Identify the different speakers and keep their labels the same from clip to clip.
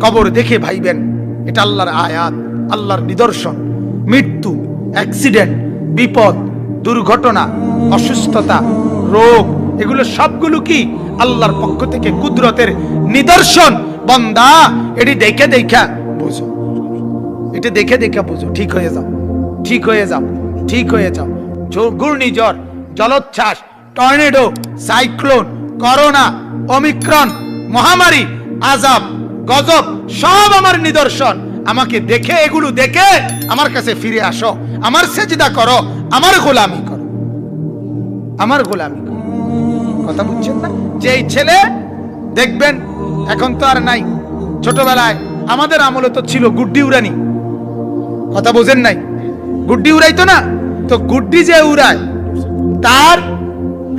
Speaker 1: কবর দেখে ভাইবেন, এটা আল্লাহর আয়াত, আল্লাহর নিদর্শন। মৃত্যু, অ্যাক্সিডেন্ট, বিপদ, দুর্ঘটনা, অসুস্থতা, রোগ, এগুলো সবগুলো কি আল্লাহর পক্ষ থেকে কুদরতের নিদর্শন। বান্দা এটি দেখে দেখা বুঝো, এটা দেখে দেখা বুঝো, ঠিক হয়ে যাও, ঠিক হয়ে যাও, ঠিক হয়ে যাও। ঘূর্ণিঝড়, জলোচ্ছ্বাস, টর্নেডো, সাইক্লোন, করোনা, ওমিক্রন, মহামারী, আযাব, গজব সব আমার নিদর্শন। আমাকে দেখে, এগুলো দেখে আমার কাছে ফিরে আসো, আমার সেজদা করো, আমার গোলামি করো, আমার গোলামি করো। কথা বুঝছেন না? যেই ছেলে দেখবেন, এখন তো আর নাই, ছোটবেলায় আমাদের আমলে তো ছিল গুড্ডি উড়ানি। কথা বোঝেন নাই? গুড্ডি উড়াইতো না? তো গুড্ডি যে উড়ায় তার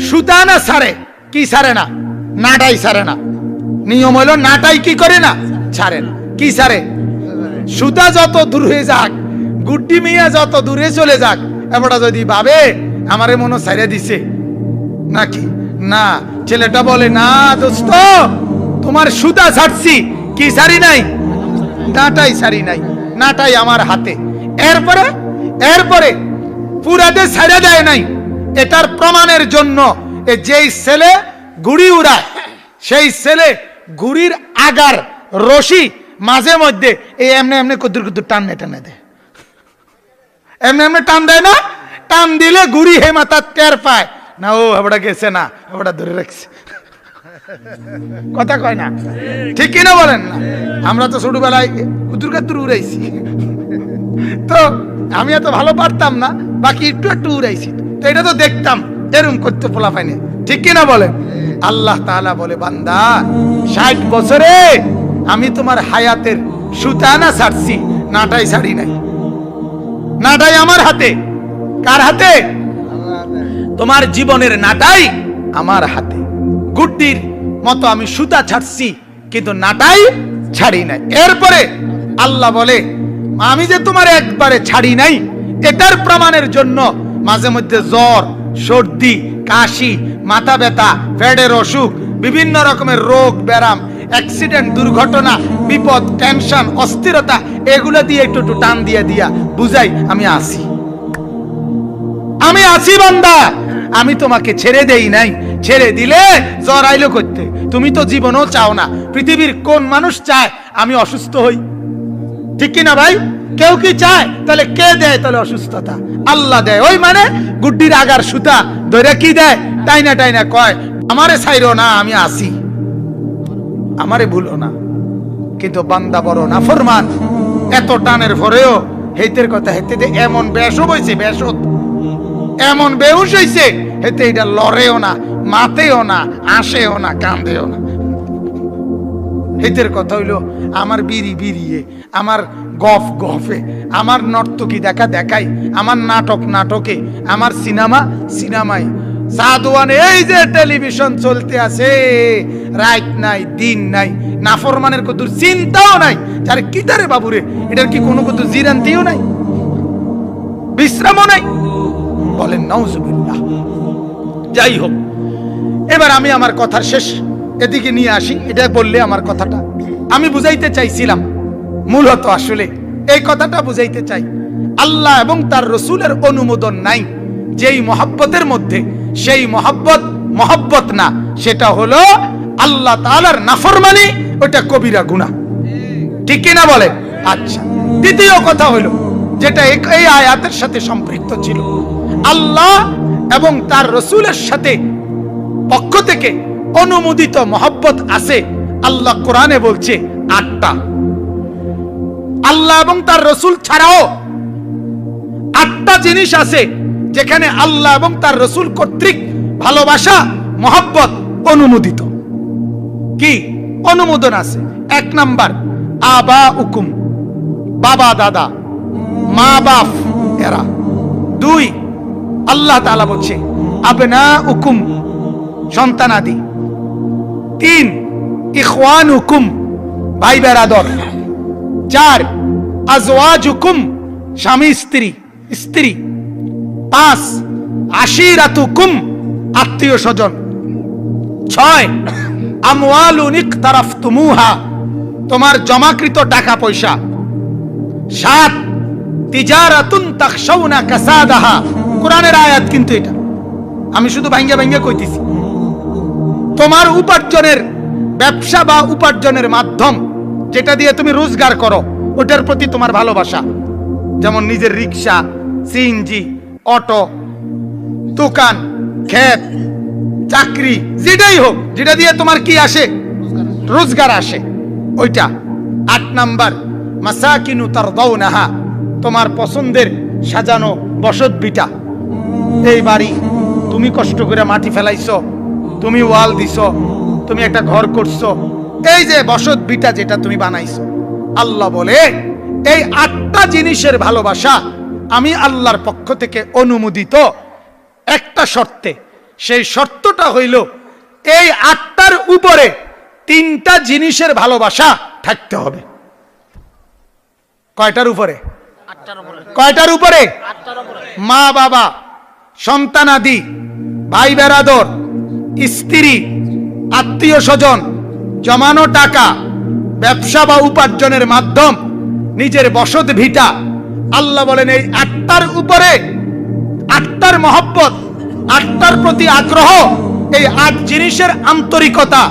Speaker 1: সুতা না ছাড়ে, কি ছাড়ে না? নাটাই ছাড়ে না। নিয়ম হলো নাটাই কি করে না? ছাড়ে না। কি ছাড়ে? সুতা যত দূর হয়ে যাক, গুড্ডি মিয়া যত দূরে চলে যাক, এবারটা যদি ভাবে আমারে মনে ছাড়ে দিছে নাকি, না, ছেলেটা বলে না দোস্ত, তোমার সুতা ছাড়ছি, কি ছাড়ি নাই? নাটাই ছাড়ি নাই, নাটাই আমার হাতে। এরপরে পুরাতে ছেড়ে দেয় নাই। এটার প্রমাণের জন্য যেই ছেলে গুড়ি উড়ায়, সেই ছেলে গুড়ির আগার রশি মাঝে মধ্যে এই এমনি এমনি কুদুর কুদুর টানে টানে দেয়, এমনি এমনি টান দেয় না? টান দিলে গুড়ি হে মাথা টের পায় না, ও এবারটা গেছে না, এবারটা ধরে রাখছে। কথা কয় না? ঠিক কিনা বলেন না? আমরা তো ছোটবেলায় কুদুর কাদুর উড়াইছি, তো আমি এত ভালো পারতাম না, বাকি একটু একটু উড়াইছি, তো এটা তো দেখতাম এরকম করতে পোলা পাইনি। ঠিক কিনা বলেন? আল্লাহ তাআলা বলে, বান্দা 60 বছরে আমি তোমার হায়াতের সুতা না ছাড়ছি, নাটাই ছাড়ি নাই। নাটাই আমার হাতে। কার হাতে? তোমার জীবনের নাটাই আমার হাতে। গুড্ডির মতো আমি সুতা ছাড়ছি, কিন্তু নাটাই ছাড়ি নাই। এরপরে আল্লাহ বলে, আমি যে তোমার একবারে ছাড়ি নাই, এটার প্রমাণের জন্য মাঝে মধ্যে জ্বর, সর্দি, কাশি, মাথা ব্যথা, পেটের অসুখ, বিভিন্ন রকমের রোগ ব্যারাম, অ্যাক্সিডেন্ট, দুর্ঘটনা, বিপদ, টেনশন, অস্থিরতা, এগুলো দিয়ে একটু একটু টান দিয়ে দিয়া বুঝাই আমি আছি, আমি আছি বান্দা, আমি তোমাকে ছেড়ে দেই নাই। ছেড়ে দিলে জ্বর আইলো করতে, তুমি তো জীবনও চাও না। পৃথিবীর কোন মানুষ চায় আমি অসুস্থ হই? ঠিক কিনা ভাই? কেউ কি চায়? তাহলে কে দেয়? তাহলে অসুস্থতা আল্লাহ দেয়। ওই মানে গুড্ডির আগার সুতা ধরে কি দেয়? টাইনা টাইনা কয়, আমারে ছাইরো না, আমি আসি, আমারে ভুলো না। কিন্তু বান্দা বড় নাফরমান, এত টানের পরেও হেতের কথা হেতে এমন বেশব হয়েছে, বেশত এমন বেহুশ হয়েছে, হেতে এটা লড়েও না, মাতেও না, আসেও না, কান্দেও না। হেতের কথা হইলো আমার বিড়ি বিড়িয়ে, আমার গফ গফে, আমার নর্তকী দেখা দেখাই, আমার নাটক নাটকে, আমার সিনেমা সিনেমায়, সাদওয়ানে এই যে টেলিভিশন চলতে আছে, রাত নাই দিন নাই, নাফরমানের কত চিন্তাও নাই। যার কিতারে বাবুরে, এটার কি কোনো কত জিরান্তিও নাই, বিশ্রামও নাই? বলেন নাউজুবিল্লাহ। যাই হোক, এবার আমি আমার কথার শেষ এদিকে নিয়ে আসি। এটা বললে আমার কথাটা আমি বুঝাইতে চাইছিলাম, মূলত আসলে এই কথাটা বুঝাইতে চাই, আল্লাহ এবং তার রসুলের অনুমোদন নাই যেই মহব্বতের মধ্যে, সেই মহব্বত না, সেটা হলো আল্লাহ তাআলার নাফরমানি, ওটা কবিরা গুনাহ। ঠিক কিনা বলে? আচ্ছা, দ্বিতীয় কথা হলো যেটা এই আয়াতের সাথে সম্পৃক্ত ছিল, আল্লাহ এবং তার রসুলের সাথে পক্ষ থেকে অনুমোদিত মহব্বত আছে। আল্লাহ কোরআনে বলছে 8টা। আল্লাহ এবং তার রসুল ছাড়াও 8টা জিনিস আছে যেখানে আল্লাহ এবং তার রসুল কর্তৃক ভালোবাসা, মহব্বত অনুমোদিত। কি অনুমোদন আছে? 1 নাম্বার, আবা উকুম, বাবা দাদা, মা বাপ এরা। 2, আল্লাহ তাআলা বলছে আবনা উকুম, সন্তানাদি। 3, ইখওয়ান হুকুম, ভাই বেরাদর। 4, আজওয়াজ হুকুম, স্বামী স্ত্রী স্ত্রী। 5, আশিরাত হুকুম, আত্মীয় স্বজন। 6, আমওয়ালুন ইকতারাফতুমুহা, তোমার জমাকৃত টাকা পয়সা। 7 তিজারাতুন তাখশাউনা কাসাদাহা, কোরআনের আয়াত কিন্তু এটা, আমি শুধু ভাঙ্গা ভাঙ্গা কইতেছি। তোমার উপার্জনের ব্যবসা বা উপার্জনের মাধ্যম যেটা দিয়ে তুমি রোজগার করো, ওটার প্রতি তোমার ভালোবাসা। যেমন নিজের রিক্সা, সিএনজি, অটো, দোকান, ক্ষেত, চাকরি, যেটাই হোক, যেটা দিয়ে তোমার কি আসে, রোজগার আসে, ওইটা। 8 নাম্বার মাসাকিনু তারদাউনাহা, তোমার পছন্দের সাজানো বসত ভিটা। এই বাড়ি তুমি কষ্ট করে মাটি ফেলাইছো, তুমি ওয়াল দিছো, তুমি একটা ঘর করছো, এই যে বসত ভিটা যেটা তুমি বানাইছো, আল্লাহ বলে এই 8টা জিনিসের ভালোবাসা আমি আল্লাহর পক্ষ থেকে অনুমোদিত একটা শর্তে। সেই শর্তটা হইল এই 8টার উপরে 3টা জিনিসের ভালোবাসা থাকতে হবে। কয়টার উপরে? কয়টার উপরে? মা বাবা, সন্তানাদি, ভাই বেরাদর, স্ত্রী, আত্মীয় স্বজন, জমানো টাকা, ব্যবসা বা উপার্জনের মাধ্যম, নিজের বসত ভিটা। আল্লাহ বলেন এই 8টার উপরে, 8টার মহব্বত, 8টার প্রতি আগ্রহ, এই 8 জিনিসের আন্তরিকতা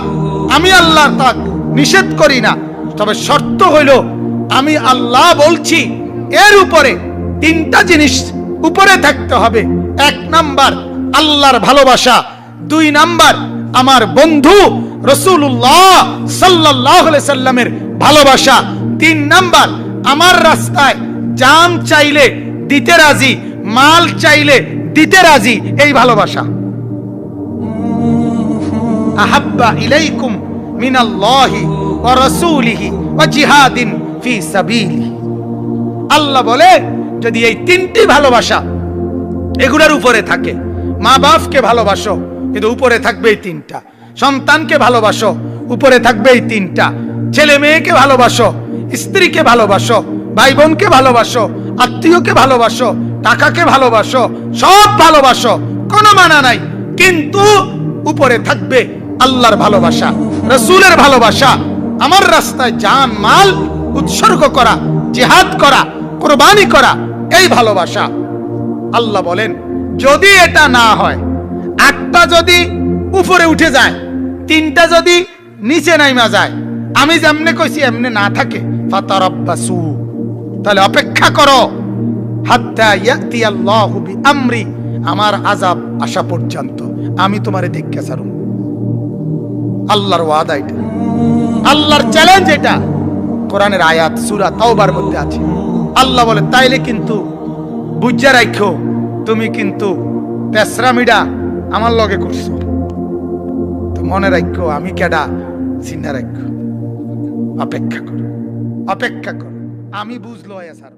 Speaker 1: আমি আল্লাহ তাক নিষেধ করি না। তবে শর্ত হইল আমি আল্লাহ বলছি এর উপরে 3টা জিনিস উপরে থাকতে হবে। 1 নাম্বার আল্লাহর ভালোবাসা, 2 নাম্বার আমার বন্ধু রাসূলুল্লাহ সাল্লাল্লাহু আলাইহি সাল্লামের ভালোবাসা, 3 নাম্বার আমার রাস্তায় জান চাইলে দিতে রাজি, মাল চাইলে দিতে রাজি, এই ভালোবাসা। আহাব্বা ইলাইকুম মিনাল্লাহি ওয়া রাসূলিহি ওয়া জিহাদিন ফি সাবিলিহি। আল্লাহ বলে যদি এই 3টি ভালোবাসা এগুলোর উপরে থাকে, মা বাপকে ভালোবাসো কিন্তু উপরে থাকবে এই 3টা, সন্তানকে ভালোবাসো উপরে থাকবে এই 3টা, ছেলে মেয়েকে ভালোবাসো, স্ত্রীকে ভালোবাসো, ভাই বোনকে ভালোবাসো, আত্মীয়কে ভালোবাসো, টাকাকে ভালোবাসো, সব ভালোবাসো, কোনো মানা নাই, কিন্তু উপরে থাকবে আল্লাহর ভালোবাসা, রাসূলের ভালোবাসা, আমার রাস্তায় জান মাল উৎসর্গ করা, জিহাদ করা, কুরবানি করা, এই ভালোবাসা। আল্লাহ বলেন যদি এটা না হয়, 8টা যদি উপরে উঠে যায়, 3টা যদি নিচে নাইমা যায়, আমি যেমনে কইছি এমনি না থাকে, ফাতারাব্বাসু, তাহলে অপেক্ষা করো, হাত্তা ইয়াতি আল্লাহু বিআমরি, আমার আযাব আসা পর্যন্ত আমি তোমারে দেখে ছাড়ুম। আল্লাহর ওয়াদা এটা, আল্লাহর চ্যালেঞ্জ এটা, কোরআনের আয়াত সূরা তাওবার মধ্যে আছে। আল্লাহ বলে তাইলে কিন্তু বুঝা রাখো, তুমি কিন্তু পেছরামিডা আমার লগে করছো, তো মনে রাখো আমি কেডা চিন্তা রাখো। অপেক্ষা করো, অপেক্ষা করো, আমি বুঝলো স্যার।